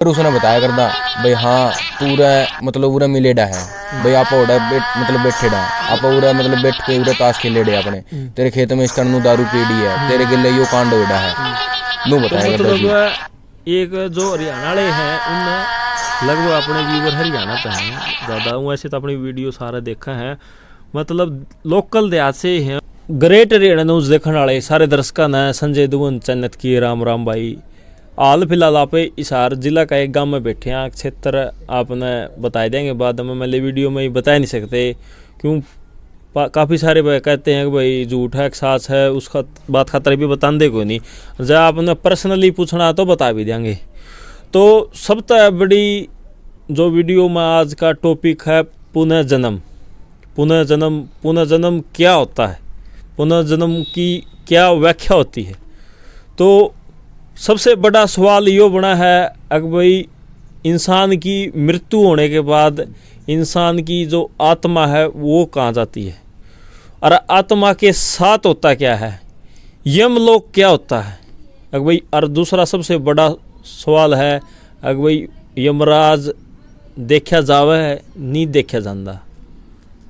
फिर उसने बताया करदा भाई हाँ पूरा मतलब पूरा मिलेडा है भाई आप मतलब बैठे डा आप पूरा मतलब बैठ के पूरा ताश खेले डे अपने तेरे खेत में इस तरह दारू पीड़ी है तेरे गिले यो कांड होड़ा है नू बताया करदा जी। मतलब एक जो हरियाणा वाले हैं उनने लगभग अपने व्यूवर हरियाणा पे हैं ज़्यादा। वैसे तो अपनी वीडियो सारा देखा है, मतलब लोकल देहात से हैं। ग्रेट हरियाणा न्यूज़ देखने वाले सारे दर्शकों ने संजय दुवन चन्नत की राम राम भाई। हाल फिलहाल आप हिसार जिला का एक गांव में बैठे हैं। क्षेत्र आपने बता देंगे बाद में, मैं वीडियो में ही बता नहीं सकते क्यों काफ़ी सारे भाई कहते हैं कि भाई झूठ है साच है, उसका बात खातर भी बताते को नहीं। जब आपने पर्सनली पूछना तो बता भी देंगे। तो सबसे बड़ी जो वीडियो में आज का टॉपिक है पुनर्जन्म। पुनर्जन्म पुनर्जन्म क्या होता है, पुनर्जन्म की क्या व्याख्या होती है। तो सबसे बड़ा सवाल यो बना है अगर भाई इंसान की मृत्यु होने के बाद इंसान की जो आत्मा है वो कहाँ जाती है, और आत्मा के साथ होता क्या है, यमलोक क्या होता है अगर भाई। और दूसरा सबसे बड़ा सवाल है अगर भाई यमराज देखा जावे है नहीं देखा जाता।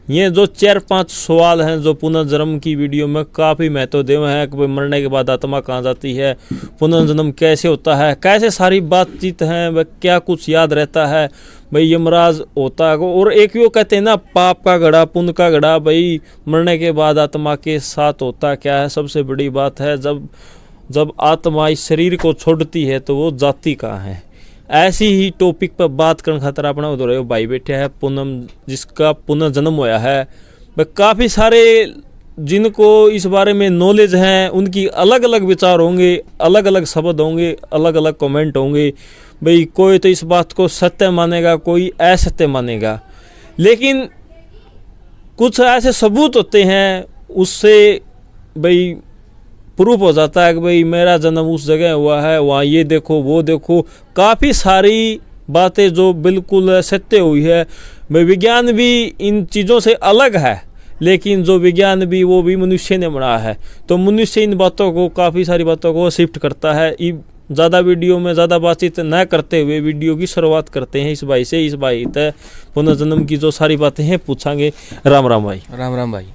ये जो 4-5 सवाल हैं जो पुनर्जन्म की वीडियो में काफ़ी महत्व दे हुए हैं कि भाई मरने के बाद आत्मा कहाँ जाती है, पुनर्जन्म कैसे होता है, कैसे सारी बातचीत हैं, वह क्या कुछ याद रहता है भाई, यमराज होता है। और एक वो कहते हैं ना पाप का घड़ा पुण्य का घड़ा, भाई मरने के बाद आत्मा के साथ होता क्या है। सबसे बड़ी बात है जब आत्मा इस शरीर को छोड़ती है तो वो जाती कहाँ है। ऐसी ही टॉपिक पर बात करने खातर अपना उधर भाई बैठे हैं पूनम, जिसका पुनर्जन्म होया है। वह काफ़ी सारे जिनको इस बारे में नॉलेज है उनकी अलग अलग विचार होंगे, अलग अलग शब्द होंगे, अलग अलग कमेंट होंगे। भाई कोई तो इस बात को सत्य मानेगा, कोई असत्य मानेगा, लेकिन कुछ ऐसे सबूत होते हैं उससे भाई प्रूफ हो जाता है कि भाई मेरा जन्म उस जगह हुआ है, वहाँ ये देखो वो देखो। काफ़ी सारी बातें जो बिल्कुल सत्य हुई है। भाई विज्ञान भी इन चीज़ों से अलग है, लेकिन जो विज्ञान भी वो भी मनुष्य ने बनाया है। तो मनुष्य इन बातों को, काफ़ी सारी बातों को शिफ्ट करता है। ज़्यादा वीडियो में ज़्यादा बातचीत न करते हुए वीडियो की शुरुआत करते हैं इस भाई से। इस भाई तय पुनर्जन्म की जो सारी बातें हैं पूछांगे। राम राम भाई। राम राम भाई।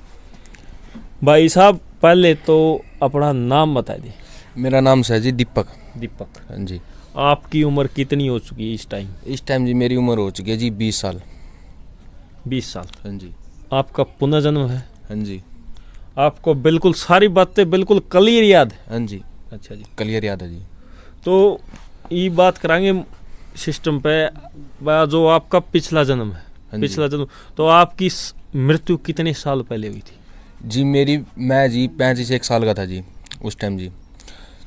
भाई साहब पहले तो अपना नाम बता दिए। मेरा नाम है जी दीपक। दीपक। हाँ जी। आपकी उम्र कितनी हो चुकी है इस टाइम? इस टाइम जी मेरी उम्र हो चुकी है जी 20 साल। 20 साल। हाँ जी। आपका पुनर्जन्म है? हाँ जी। आपको बिल्कुल सारी बातें बिल्कुल क्लियर याद है? हाँ जी। अच्छा जी, क्लियर याद है जी। तो ये बात करांगे सिस्टम पे जो आपका पिछला जन्म है। हाँ पिछला जन्म तो आपकी मृत्यु कितने साल पहले हुई थी जी? मैं जी 35 साल का था जी उस टाइम जी।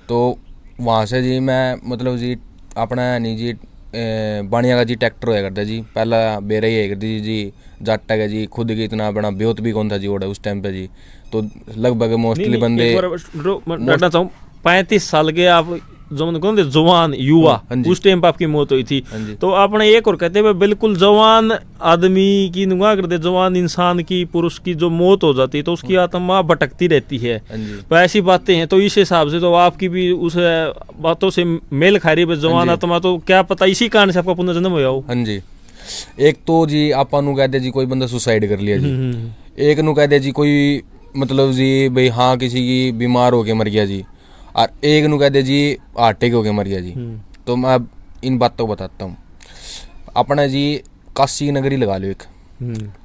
तो वहाँ से जी मैं मतलब जी अपना नहीं जी बाणिया का जी ट्रैक्टर होया करता जी, पहला बेरा ही होया करती जी जाटा का जी। खुद की इतना बड़ा ब्योत भी कौन था जी ओड़ा उस टाइम पे जी। तो लगभग मोस्टली बंदे 35 साल के आप जो कौन थे जवान युवा, उस टाइम पर आपकी मौत हुई थी। तो आपने एक और कहते हैं बिल्कुल जवान आदमी की नुआ करते, जवान इंसान की, पुरुष की जो मौत हो जाती है तो उसकी आत्मा भटकती रहती है। तो ऐसी बातें हैं। तो इस हिसाब से तो आपकी भी उस बातों से मेल खा रही है जवान आत्मा। तो क्या पता इसी कारण से आपका पुनर्जन्म हुआ हो। हाँ जी। एक तो जी आपा नु कहते जी कोई बंदा सुसाइड कर लिया जी, एक नु कहते जी कोई मतलब जी भाई हाँ किसी की बीमार होके मर गया जी, और एक नु कहते जी हार्ट अटैक होके मर गया जी। तो मैं अब इन बातों को बताता हूँ। अपना जी काशी नगरी लगा लो एक,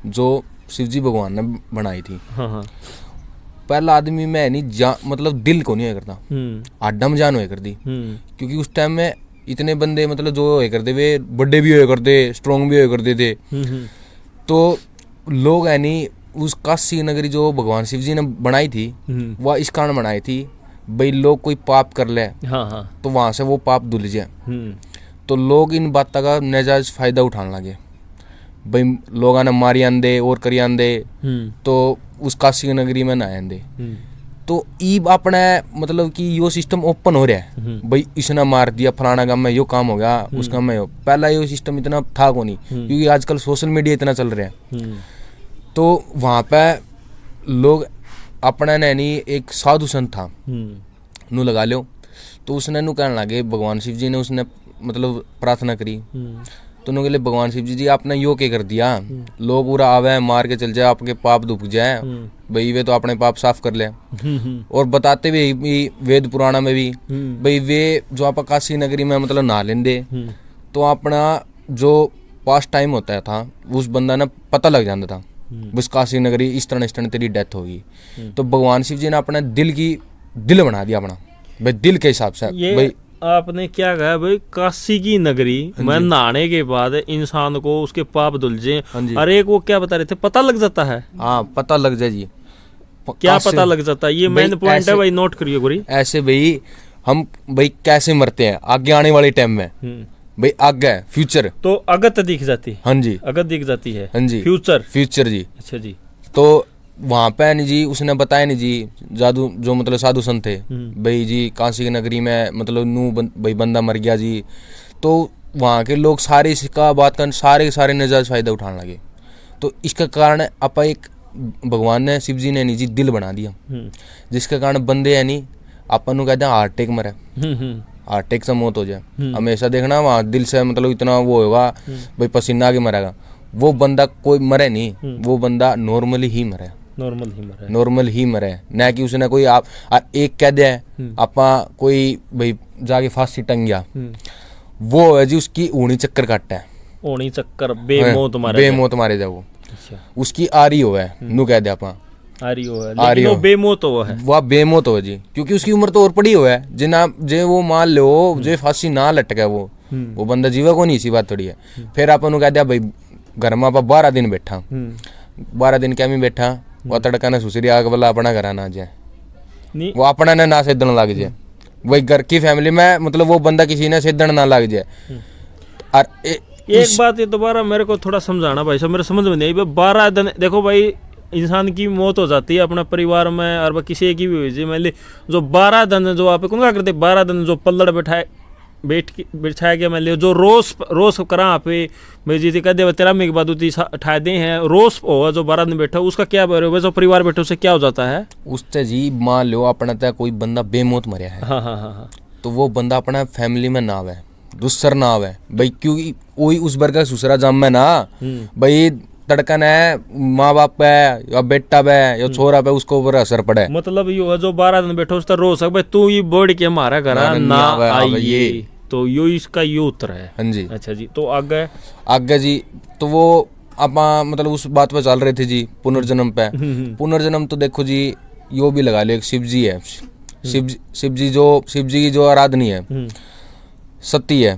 जो शिवजी भगवान ने बनाई थी। पहला आदमी में नहीं मतलब दिल को नहीं होया करता, आडम जान होया करती। क्योंकि उस टाइम में इतने बंदे मतलब जो होया करते वे बड़े भी होया करते, स्ट्रॉन्ग भी होया करते थे। तो लोग है नहीं उस काशी नगरी जो भगवान शिव जी ने बनाई थी वह इस कारण बनाई थी भाई लोग कोई पाप कर ले तो वहां से वो पाप धुल जाए। तो लोग इन बातों का नाजायज फायदा उठाने लगे। भाई लोग ने मारी आंदे और करी आंदे तो उस काशी नगरी में ना आंदे। तो ईब अपने मतलब कि यो सिस्टम ओपन हो रहा है भाई इसने मार दिया फलाना गांव में यो काम हो गया उस गांव में। पहला यो सिस्टम इतना था को नहीं, क्योंकि आजकल सोशल मीडिया इतना चल रहा है। तो वहाँ पे लोग अपना नैनी एक साधु संत था नु लगा लो। तो उसने नु कहने लगे भगवान शिव जी ने उसने मतलब प्रार्थना करी तो उन्होंने बोले भगवान शिव जी आपने यो क्या कर दिया, लोग पूरा आवे मार के चल जाए, आपके पाप दुख जाए, भाई वे तो अपने पाप साफ कर ले। और बताते भी वेद पुराण में भी भाई वे जो आप काशी नगरी में मतलब नहा लेंदे तो अपना जो पास्ट टाइम होता था उस बंदा ने पता लग जाता था बस काशी नगरी इस तरह तेरी डेथ होगी। तो भगवान शिव जी ने अपने दिल बना दिया अपना भाई दिल के हिसाब से। भाई आपने क्या कहा भाई काशी की नगरी में नहाने के बाद इंसान को उसके पाप धुल जाए, और एक वो क्या बता रहे थे पता लग जाता है। हाँ पता लग जाए जी, क्या पता लग जाता है, ये मेन पॉइंट है भाई, नोट करिए गोरी। ऐसे भाई हम भाई कैसे मरते हैं आगे आने वाले टाइम में, भाई आगे फ्यूचर तो अगत दिख जाती है। हाँ जी अगत दिख जाती है। हाँ जी फ्यूचर जी। अच्छा जी। तो वहां पे नहीं जी उसने बताया नहीं जी जादू जो मतलब साधु संत थे भाई जी काशी की नगरी में मतलब भाई बंदा मर गया जी। तो वहाँ के लोग सारे इसका बात कर सारे नजायज फायदा उठाने लगे। तो इसका कारण अपा एक भगवान ने शिव जी ने नहीं जी दिल बना दिया जिसके कारण बंदे है नहीं अपन कहते हैं हार्ट अटैक मरे, हार्ट अटैक से मौत हो जाए। हमेशा देखना वहाँ दिल से मतलब इतना वो होगा भाई पसीना आगे मरेगा, वो बंदा कोई मरे नहीं, वो बंदा नॉर्मली ही मरे, नॉर्मल ही मरे ना कि उसने कोई आप एक कह दिया आपा कोई भाई जाके फांसी टंग गया, वो है जी उसकी ऊनी चक्कर काटता है, ऊनी चक्कर बेमौत मारे जा वो। अच्छा। उसकी आरी हो है नू कह दे आपा आरी हो है लेकिन वो बेमौत हो है, वह बेमौत हो जी क्योंकि उसकी उम्र तो और पड़ी हो है जिना जे वो मान लो जे फांसी ना लटके वो बंदा जीवा को नहीं, इसी बात थोड़ी है। फिर अपन कह दिया भाई घर में आप 12 दिन बैठा, 12 दिन क्या में बैठा वो तड़का ने सुसरी आग वाला अपना घर ना जाए, वो अपना ने ना सेदन लग जाए, वही घर की फैमिली में मतलब वो बंदा किसी ने सेदन ना लग जाए। और एक बात ये दोबारा मेरे को थोड़ा समझाना भाई साहब, मेरे समझ में नहीं आई। 12 दिन देखो भाई इंसान की मौत हो जाती है अपने परिवार में और किसी की भी हुई जी, मान ली जो 12 दिन जो आप कौन क्या करते 12 दिन जो पल्लड़ बिठाया गया, मान लियो जो रोज करा आप भाई जी कह दे तेरा में बाद उठा दे हैं रोज हो जो 12 दिन बैठा उसका क्या जो परिवार बैठे उससे क्या हो जाता है उससे जी मान लो अपना तय कोई बंदा बेमौत मरिया है। हाँ। तो वो बंदा अपना फैमिली में ना आवे, दूसर ना आवे भाई क्योंकि वही उस बार का दूसरा जम में ना भाई तड़कन है माँ बाप पे या बेटा पे या छोरा पे उसको ऊपर असर पड़े। मतलब ये जो 12 दिन बैठो उस रो सक भाई तू ये बोर्ड के हमारा घर ना आइए, तो यो इसका ये उत्तर है। हाँ जी। अच्छा जी। तो आगे जी तो वो अपा मतलब उस बात पे चल रहे थे जी पुनर्जन्म पे। पुनर्जन्म तो देखो जी यो भी लगा लो एक शिव जी है, शिव जी की जो आराधनी है सती है,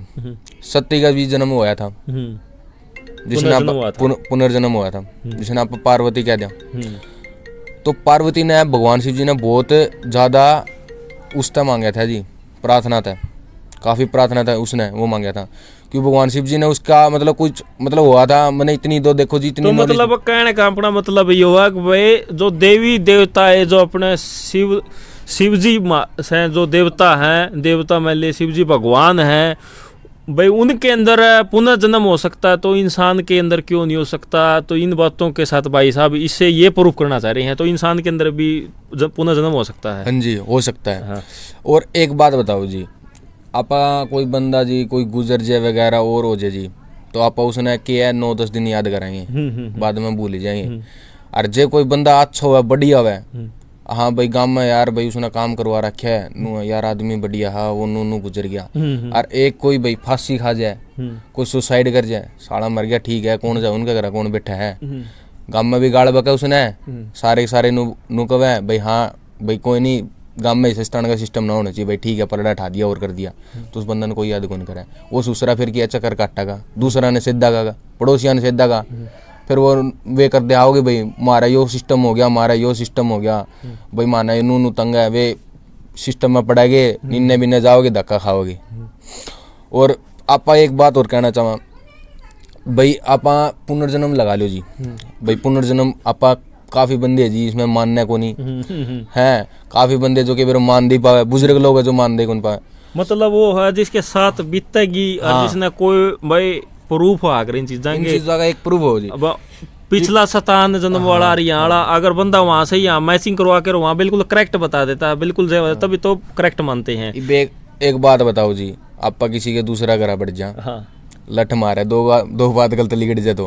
सती का भी जन्म हुआ था जिसने पुनर्जन्म हुआ था जिसने आप पार्वती कह दिया। तो पार्वती ने भगवान शिव जी ने बहुत ज्यादा उससे मांगा था जी, प्रार्थना था, काफी प्रार्थना था उसने वो मांगा था कि भगवान शिव जी ने उसका मतलब कुछ मतलब हुआ था मैंने इतनी दो देखो जी इतनी तो मतलब कहने का अपना मतलब ये हुआ कि भाई जो देवी देवता है जो अपने शिव जी से जो देवता हैं, देवता मान लिये शिव जी भगवान हैं भाई, उनके अंदर पुनर्जन्म हो सकता है तो इंसान के अंदर क्यों नहीं हो सकता। तो इन बातों के साथ भाई साहब इससे ये प्रूफ करना चाह रहे हैं तो इंसान के अंदर भी पुनर्जन्म हो सकता है। हाँ जी हो सकता है। हाँ। और एक बात बताओ जी आपा कोई बंदा जी कोई गुजर जाए वगैरह और हो जाए जी तो आपा उसने किया 9-10 दिन याद कराएंगे बाद में भूल जाएंगे। और जे कोई बंदा अच्छा हुआ बढ़िया हुआ हाँ भाई गांव में यार भाई उसने काम करवा रखा है नू यार आदमी बढ़िया हाँ वो नू गुजर गया। और एक कोई भाई फांसी खा जाए कोई सुसाइड कर जाए साला मर गया ठीक है कौन जाए उनका घर कौन बैठा है गांव में भी गाड़ बका उसने सारे नू कवे भाई हाँ भाई कोई नहीं गांव में इस तरह का सिस्टम ना होना चाहिए भाई ठीक है पलड़ा ठा दिया और कर दिया तो उस बंदा ने कोई याद कौन करा वो दूसरा फिर किया चक्कर काटा का दूसरा ने सीधा का पड़ोसिया ने सीधा का फिर वो वे कर दे आओगे भाई मारा यो सिस्टम हो गया मारा यो सिस्टम हो गया भाई माना नू तंग है वे सिस्टम में पड़ेगे निन्ने बिन्ने जाओगे धक्का खाओगे। और आपा एक बात और कहना चाहवा भाई आपा पुनर्जन्म लगा लो जी भाई पुनर्जन्म आपा काफी बंदे है जी इसमें मानने को नहीं है, काफी बंदे जो कि मान नहीं पावे, बुजुर्ग लोग है जो मान दे कौन पाए मतलब वो है जिसके साथ बीतेगी और जिसने कोई भाई प्रूफ हो आकर इन चीज़ों का एक प्रूफ हो जी पिछला शतान जन्म वाला रियाला अगर बंदा वहाँ से यहाँ मैचिंग करवा कर वहाँ बिल्कुल करेक्ट बता देता है बिल्कुल तभी तो करेक्ट मानते हैं। एक बात बताओ जी आपा किसी के दूसरा घर बढ़ जा, हाँ लठ मारे दो बात गलत लिगड़ जाए तो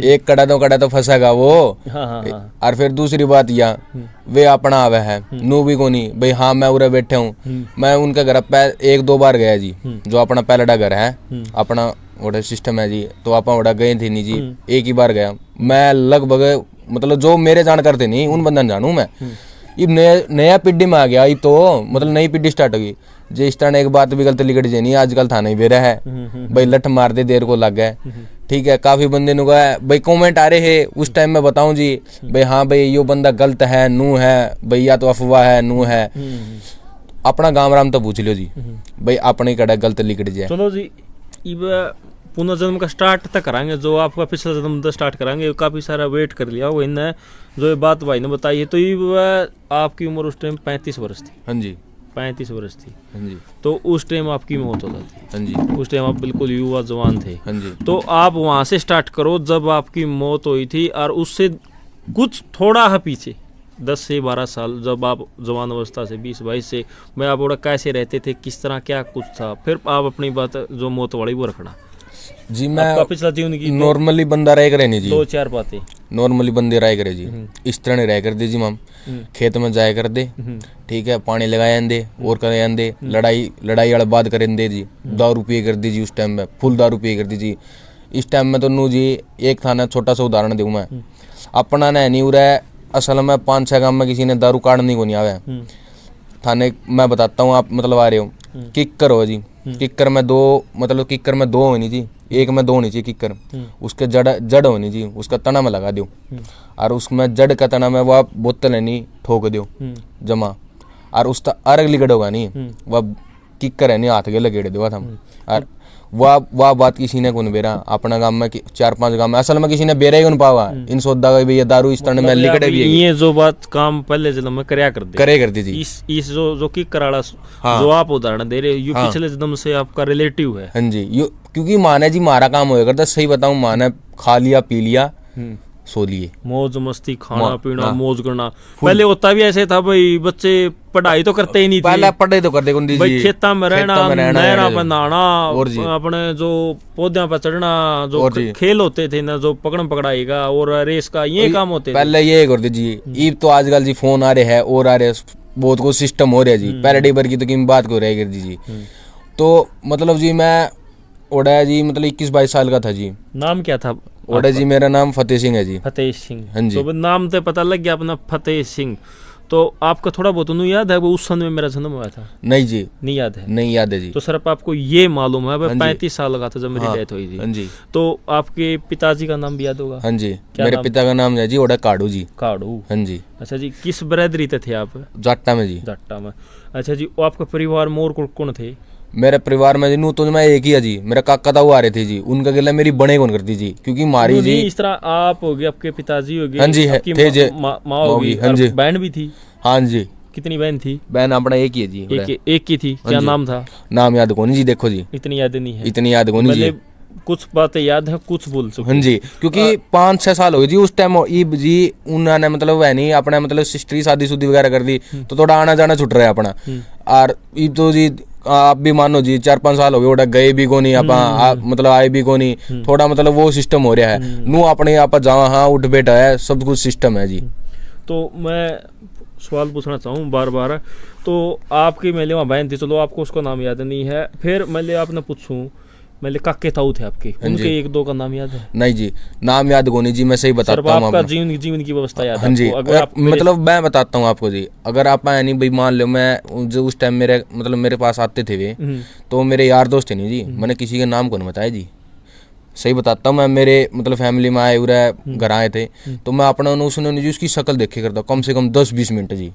एक कड़ा तो फंसेगा वो। हाँ हाँ हाँ और फिर दूसरी बात या वे अपना आवे है नू भी को नहीं भाई, हाँ मैं उरे बैठे हूँ, मैं उनके घर एक दो बार गया जी, जो अपना पहला घर है अपना वोड़ा सिस्टम है जी, तो आप वोड़ा गए थे नहीं जी, एक ही बार गया मैं। लगभग मतलब जो मेरे जानकार थे नहीं उन बंदन जानू मैं। ये नया पीढ़ी में आ गया, ये तो मतलब नई पीढ़ी स्टार्ट होगी जे इस तरह एक बात भी गलत लिखट जानी आजकल थाना ही बेरा है भाई, लठ मार दे देर को लग गए। ठीक है, काफी बंदे ने कहा भाई कमेंट आ रहे हैं उस टाइम में बताऊं जी भाई, हाँ भाई यो बंदा गलत है नू है भाई, या तो अफवाह है नू है। अपना गांव राम तो पूछ लो जी भाई, अपने कड़ा गलत लिखट जाए। चलो जी, इब पुनर्जन्म का स्टार्ट तक कराएंगे, जो आपका पिछला जन्म तो स्टार्ट कराएंगे, काफी सारा वेट कर लिया वो इनने जो ये बात भाई ने बताई है। तो ये आपकी उम्र उस टाइम 35 वर्ष थी। हाँ जी 35 वर्ष थी। हाँ जी। तो उस टाइम आपकी मौत हो जाती। हाँ जी। उस टाइम आप बिल्कुल युवा जवान थे। हाँ जी। तो आप वहां से स्टार्ट करो जब आपकी मौत हुई थी, और उससे कुछ थोड़ा है पीछे 10 से 12 साल, जब आप जवान अवस्था से 20-22 से मैं आप बड़ा कैसे रहते थे, किस तरह क्या कुछ था, फिर आप अपनी बात जो मौत वाली वो रखना जी। मैं पिछला जीवन की नॉर्मली बंदा रह करे नहीं जी, 2-4 बातें नॉर्मली बंदे रह करे जी, इस तरह नहीं रह कर दे जी। माम खेत में जाया कर दे, ठीक है, पानी लगाया दे और कर दे, लड़ाई वाला बात करें दे जी, दारू पिए कर दी जी, उस टाइम में फुल दारू पिए कर दी जी। इस टाइम में तो नू जी एक था ना, छोटा सा उदाहरण दूँ मैं अपना ना नहीं उरा, असल में 5-6 गांव में किसी ने दारू काटनी को नहीं आवे थाने। मैं बताता हूँ, आप मतलब आ रहे हो किक्कर हो जी, किक्कर में दो होनी जी, एक में दो होनी चाहिए किक्कर, उसके जड़ होनी जी, उसका तना में लगा दो और उसमें जड़ का तना में वह बोतल है नहीं ठोक दो जमा, और उसका अर्ग लिगड़ होगा नहीं, वह किक्कर है नहीं हाथ के लगेड़ दो हम। और वाह बात किसी ने कौन बेरा अपना गांव में 4-5 गांव में असल में किसी ने बेरा ही कौन पावा इन सौदा का भैया दारू इस तरह में लिगड़े भी है। ये जो बात काम पहले जन्म में करे कर दी जी, इस जो किक्कर वाला जो आप उदाहरण दे रहे हो, ये पिछले जन्म से आपका रिलेटिव है। हाँ जी, क्योंकि माने जी मारा काम होया करता, सही बताऊं, माने खा लिया पी लिया सो लिए, मौज मस्ती खाना पीना मौज करना। पहले होता भी ऐसे था भाई, बच्चे पढ़ाई तो करते ही नहीं थे, पहले पढ़ाई तो करते कौन दी जी, खेता में रहना, नहरा पे नहाना, अपने जो पौधों पर चढ़ना, जो खेल होते थे ना, जो पकड़म पकड़ाई का और रेस का, ये काम होते पहले ये करते जी। ईब तो आजकल जी फोन आ रहे हैं और आ रहे बहुत कुछ सिस्टम हो रहा है जी, पहले डीबर की तो बात को रह कर जी। तो मतलब जी मैं ओडा जी मतलब 21-22 साल का था जी। नाम क्या था ओडा जी? मेरा नाम फतेह सिंह है जी। फतेह सिंह। हाँ जी। तो नाम तो पता लग गया अपना फतेह सिंह। तो आपका थोड़ा बहुत उन्हें याद है वो उस सन में मेरा जन्म हुआ था? नहीं जी, नहीं याद है। नहीं याद है जी। तो सिर्फ आपको ये मालूम है 35 साल का था जब मेरी डेथ हुई थी। हाँ जी। तो आपके पिताजी का नाम भी याद होगा? हाँ जी, मेरे पिता का नाम है जी ओडा काड़ू जी। काड़ू। हाँ जी। अच्छा जी, किस बरादरी थे आप? जाट्टा में जी। जाट्टा में। अच्छा जी, आपका परिवार में और कौन थे? मेरे परिवार में जी नू तो मैं एक ही है जी, मेरा काका था वो आ रहे थे जी, उनका गिला मेरी बने कौन करती जी, क्योंकि मारी जी इस तरह आप हो गए, आपके पिताजी हो गए, हाँ जी थे जी, माँ होगी, बहन भी थी? हाँ जी। कितनी बहन थी? बहन अपना एक ही है जी। एक ही थी। क्या नाम था? नाम याद कौन जी, देखो जी इतनी याद नहीं है। इतनी याद कौन जी, कुछ बातें याद है, कुछ भूल चुके। हाँ जी, क्योंकि 5-6 साल हो गए जी उस टाइम ईब जी उन्होंने मतलब है नहीं अपना मतलब सिस्टरी शादी वगैरह कर दी, तो थोड़ा आना जाना छुट रहा है अपना। और ईब तो जी आप भी मानो जी 4-5 साल हो गए उड़ा गए भी को नहीं आप मतलब आए भी को नहीं, थोड़ा मतलब वो सिस्टम हो रहा है नू अपने आप जावा, हाँ उठ बैठा है, सब कुछ सिस्टम है जी। तो मैं सवाल पूछना चाहूँ बार बार, तो आपकी मेले वहाँ बहन थी, चलो आपको उसका नाम याद नहीं है, फिर मेले आपने पूछूं मेले काके ताऊ थे आपके, उनके 1-2 का नाम याद है? नहीं जी, नाम याद को नहीं जी, मैं सही बताता हूँ। आपका जीवन की व्यवस्था याद है? हाँ जी, मतलब मैं बताता हूँ आपको जी, अगर आप आए नहीं भाई, मान लो मैं जो उस टाइम मेरे मतलब मेरे पास आते थे वे, तो मेरे यार दोस्त थे नहीं जी, मैंने किसी के नाम को नहीं बताया जी, सही बताता हूँ मैं। मेरे मतलब फैमिली में आए हुए घर आए थे, तो मैं अपना उसने जी उसकी शक्ल देखे करता कम से कम 10-20 मिनट जी,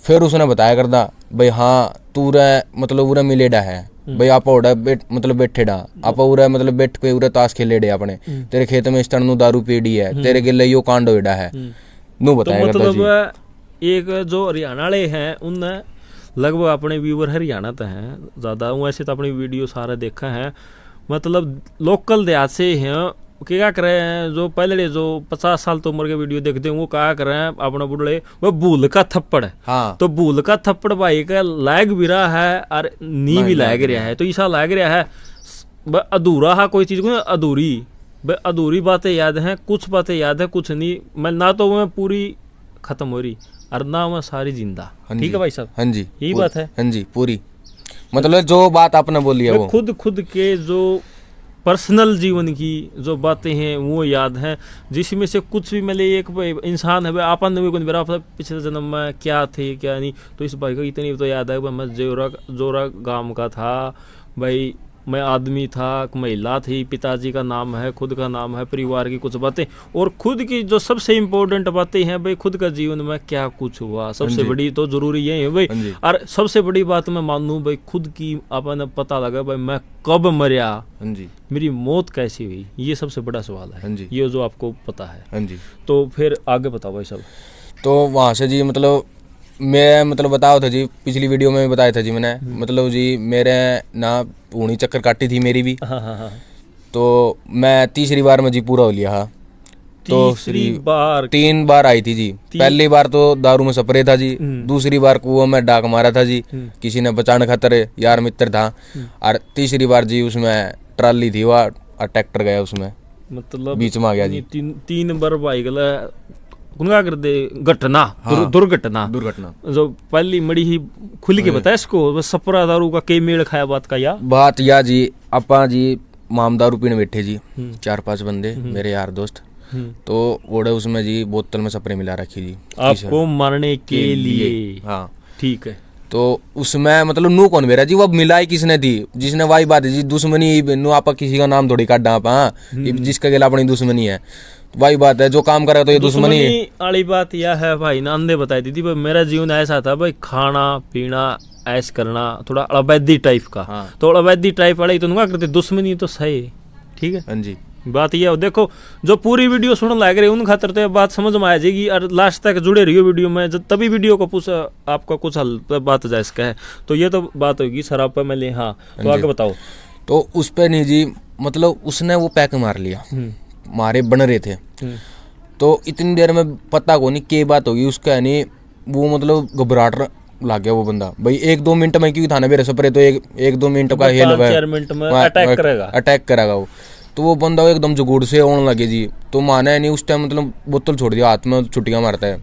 फिर उसने बताया करता भाई हाँ तू मतलब उरा मिलेडा है भाई, आप मतलब बैठेडा आप उरा मतलब बैठ के उरा ताश खेलेडे अपने, तेरे खेत में इस तरह नु दारू पीड़ी है, तेरे गिले यो कांड होएडा है नु बताया करता जी। मतलब एक जो हरियाणा वाले हैं उनने लगभग अपने व्यूवर हरियाणा तो हैं ज़्यादा, वैसे तो अपनी वीडियो सारा देखा है, मतलब लोकल देहात से हैं क्या कर रहे हैं, जो पहले जो 50 साल तो उम्र के वीडियो देखते हैं वो क्या कर रहे हैं अपना बुढ़े, वो भूल का थप्पड़ है। हाँ तो भूल का थप्पड़ भाई का लाग भी रहा है और नी भी लाग रहा है, तो ऐसा लाग रहा है अधूरा है कोई चीज को, अधूरी अधूरी बातें याद हैं, कुछ बातें याद है कुछ नहीं, मैं ना तो मैं पूरी खत्म हो रही और ना मैं सारी जिंदा। ठीक है भाई साहब, हाँ जी यही बात है। हाँ जी पूरी, मतलब जो बात आपने बोली है वो खुद के जो पर्सनल जीवन की जो बातें हैं वो याद हैं, जिसमें से कुछ भी मतलब एक इंसान है भाई आपन भी कोई मेरा पिछले जन्म में क्या थे क्या नहीं, तो इस भाई को इतनी तो याद है भाई मैं जोरा गांव का था भाई, मैं आदमी था, महिला थी, पिताजी का नाम है, खुद का नाम है, परिवार की कुछ बातें और खुद की जो सबसे इम्पोर्टेंट बातें हैं भाई, खुद का जीवन में क्या कुछ हुआ, सबसे बड़ी तो जरूरी यही है भाई। और सबसे बड़ी बात मैं मानूं भाई, खुद की अपने पता लगा भाई मैं कब मरिया, मेरी मौत कैसी हुई, ये सबसे बड़ा सवाल है, ये जो आपको पता है। तो फिर आगे बताओ भाई साहब। तो वहाँ से जी मतलब मैं मतलब बताओ था जी, पिछली वीडियो में बताया था जी मैंने, मतलब जी मेरे ना ऊनी चक्कर काटी थी मेरी भी। हाँ। तो मैं तीसरी बार में जी पूरा हो लिया। हाँ तो तीसरी बार 3 बार आई थी जी। पहली बार तो दारू में स्प्रे था जी, दूसरी बार कुआं में डाक मारा था जी, किसी ने बचाने खातर यार मित्र था, और तीसरी बार जी उसमें ट्राली थी वह और ट्रैक्टर गया उसमें, मतलब बीच में आ गया जी। 3 बार बाइक कर दे घटना। हाँ, दुर्घटना जो पहली मड़ी ही खुल के बताया इसको, सपरा दारू का के मेल खाया बात या जी। अपा जी माम दारू पीने बैठे जी 4-5 बंदे मेरे यार दोस्त, तो ओढ़े उसमें जी बोतल में स्प्रे मिला रखी जी आपको मारने के लिए। हाँ ठीक है। तो उसमें मतलब नू कौन मेरा जी, वो मिलाई किसने थी, जिसने वाही बात है जी दुश्मनी नू आप किसी का नाम थोड़ी काट आप, जिसका गेला अपनी दुश्मनी है वही बात है, जो काम करेगा तो ये दुश्मनी वाली बात यह है भाई ना, अंधे बताई थी भाई मेरा जीवन ऐसा था भाई, खाना पीना ऐश करना थोड़ा अवैधी टाइप का। हाँ। तो अवैधी टाइप वाले तो नुआ करते, दुश्मनी तो सही। ठीक है। हाँ जी बात ये है, देखो जो पूरी वीडियो सुन लग रही उन खातर तो बात समझ में आ जाएगी, और लास्ट तक जुड़े रहियो वीडियो में, जब तभी वीडियो को पूछ आपका कुछ हल बात जा इसका है, तो ये तो बात होगी शराब पे मैं। हाँ तो आगे बताओ। तो उस पे नहीं जी मतलब उसने वो पैक मार लिया, मारे बन रहे थे, तो इतनी देर में पता को नहीं क्या बात होगी उसका, नहीं वो मतलब घबराहट लग गया वो बंदा भाई। 1-2 मिनट में क्यों था ना मेरे सपरे, तो 1-2 मिनट का हेल 4 मिनट में अटैक करेगा वो। तो वो बंदा एकदम जुगुड़ से होने लगे जी, तो माना नहीं उस टाइम मतलब बोतल छोड़ दिया हाथ में, छुट्टियां मारता है,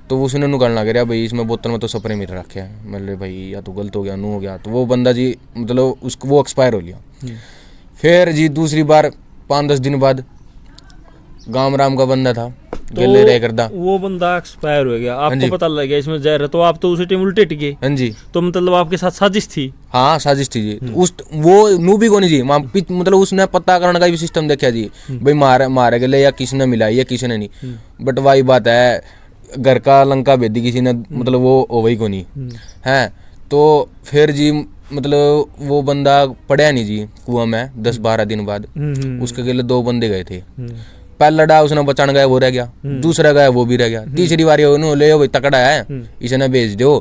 तो वो उसने निकलना लग रहा भाई इसमें बोतल में तो स्प्रे मिल रखे है, मतलब भाई या तो गलत हो गया नू हो गया, तो वो बंदा जी मतलब उसको वो एक्सपायर हो लिया। फिर जी दूसरी बार 5-10 दिन बाद गांव राम का बंदा था, तो वो बंदा एक्सपायर हो गया, आपको पता लग गया इसमें जहर है, तो आप तो उसी टाइम उल्टे टिके। हाँ जी। तो मतलब आपके साथ साजिश थी। हाँ साजिश थी जी। उस वो नू भी कोनी जी, मतलब उसने पता करने का भी सिस्टम देखा जी भाई मारे गए या किसने मिलाई या किसने नहीं, बट वही बात है घर का लंका भेदी किसी ने, मतलब वो वही को नहीं है। तो फिर जी मतलब वो बंदा पड़ा नहीं जी कुआं में 10-12 दिन बाद, उसके लिए 2 बंदे गए थे, पहला डा उसने बचाने गया वो रह गया, दूसरा गया वो भी रह गया, तीसरी बार ले भाई तकड़ा है इसे भेज दो।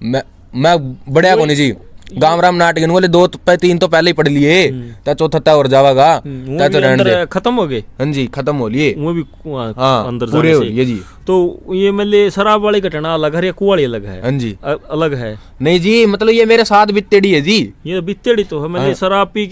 मैं बढ़िया को नहीं जी, गांव राम नाटक वाले 2-3 तो पहले ही पढ़ लिए, चौथा और जावागा तो खत्म हो गए। हाँ जी खत्म हो लिए वो भी अंदर पूरे हो लिए जी। तो ये मतलब शराब वाली घटना अलग है या कुआड़ी अलग है? हाँ जी अलग है। नहीं जी मतलब ये मेरे साथ बित्तेड़ी है जी, ये बित्तेड़ी तो है, मतलब शराब पी